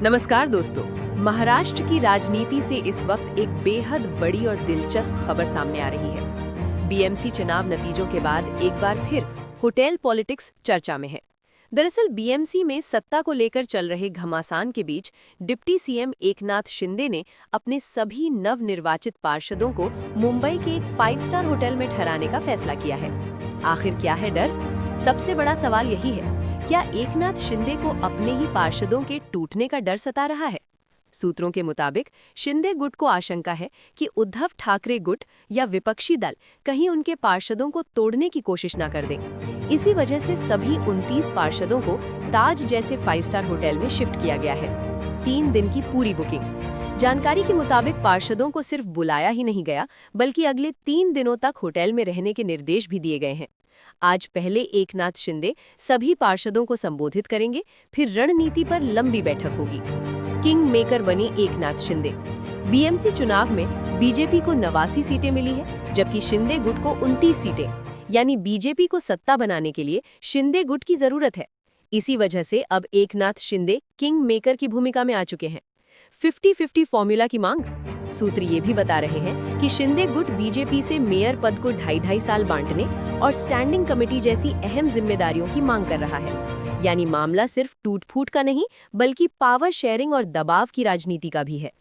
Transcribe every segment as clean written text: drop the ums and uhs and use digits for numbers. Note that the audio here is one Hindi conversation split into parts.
नमस्कार दोस्तों। महाराष्ट्र की राजनीति से इस वक्त एक बेहद बड़ी और दिलचस्प खबर सामने आ रही है। बीएमसी चुनाव नतीजों के बाद एक बार फिर होटल पॉलिटिक्स चर्चा में है। दरअसल बीएमसी में सत्ता को लेकर चल रहे घमासान के बीच डिप्टी सीएम एकनाथ शिंदे ने अपने सभी नवनिर्वाचित पार्षदों को मुंबई के एक 5 स्टार होटल में ठहराने का फैसला किया है। आखिर क्या है डर? सबसे बड़ा सवाल यही है, क्या एकनाथ शिंदे को अपने ही पार्षदों के टूटने का डर सता रहा है? सूत्रों के मुताबिक शिंदे गुट को आशंका है कि उद्धव ठाकरे गुट या विपक्षी दल कहीं उनके पार्षदों को तोड़ने की कोशिश न कर दें। इसी वजह से सभी 29 पार्षदों को ताज जैसे 5 स्टार होटल में शिफ्ट किया गया है। 3 दिन की पूरी बुकिंग। जानकारी के मुताबिक पार्षदों को सिर्फ बुलाया ही नहीं गया, बल्कि अगले 3 दिनों तक होटल में रहने के निर्देश भी दिए गए हैं। आज पहले एकनाथ शिंदे सभी पार्षदों को संबोधित करेंगे, फिर रणनीति पर लंबी बैठक होगी। किंग मेकर बनी एकनाथ शिंदे। बीएमसी चुनाव में बीजेपी को 89 सीटें मिली है, जबकि शिंदे गुट को 29 सीटें। यानी बीजेपी को सत्ता बनाने के लिए शिंदे गुट की जरूरत है। इसी वजह से अब एकनाथ शिंदे किंग मेकर की भूमिका में आ चुके हैं। 50-50 फॉर्मूला की मांग। सूत्र ये भी बता रहे हैं कि शिंदे गुट बीजेपी से मेयर पद को 2.5 साल बांटने और स्टैंडिंग कमेटी जैसी अहम जिम्मेदारियों की मांग कर रहा है। यानी मामला सिर्फ टूट-फूट का नहीं, बल्कि पावर शेयरिंग और दबाव की राजनीति का भी है।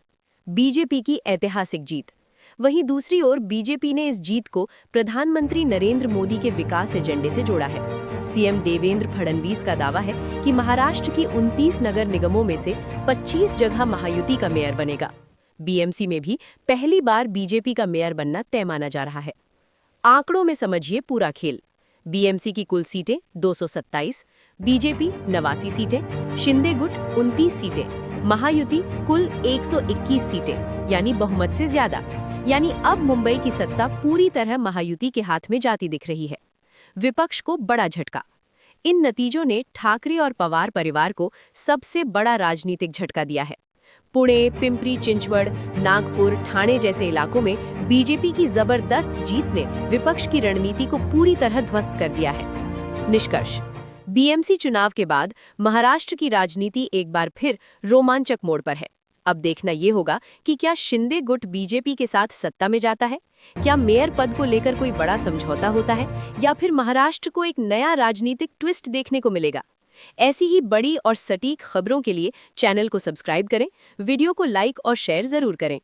बीजेपी की ऐतिहासिक जीत। वहीं दूसरी ओर बीजेपी ने इस जीत को प्रधानमंत्री नरेंद्र मोदी के विकास एजेंडे से जोड़ा है। सीएम देवेंद्र फडणवीस का दावा है कि महाराष्ट्र की 29 नगर निगमों में से 25 जगह महायुति का मेयर बनेगा। बीएमसी में भी पहली बार बीजेपी का मेयर बनना तय माना जा रहा है। आंकड़ों में समझिए पूरा खेल। बीएमसी की कुल सीटें 227, बीजेपी 89 सीटें, शिंदे गुट 29 सीटें, महायुति कुल 121 सीटें, यानी बहुमत से ज्यादा। यानी अब मुंबई की सत्ता पूरी तरह महायुति के हाथ में जाती दिख रही है। विपक्ष को बड़ा झटका। इन नतीजों ने ठाकरे और पवार परिवार को सबसे बड़ा राजनीतिक झटका दिया है। पुणे, पिंपरी चिंचवड़, नागपुर, ठाणे जैसे इलाकों में बीजेपी की जबरदस्त जीत ने विपक्ष की रणनीति को पूरी तरह ध्वस्त कर दिया है। निष्कर्ष: बीएमसी चुनाव के बाद महाराष्ट्र की राजनीति एक बार फिर रोमांचक मोड़ पर है। अब देखना ये होगा कि क्या शिंदे गुट बीजेपी के साथ सत्ता में जाता है, क्या मेयर पद को लेकर कोई बड़ा समझौता होता है, या फिर महाराष्ट्र को एक नया राजनीतिक ट्विस्ट देखने को मिलेगा। ऐसी ही बड़ी और सटीक खबरों के लिए चैनल को सब्सक्राइब करें, वीडियो को लाइक और शेयर जरूर करें।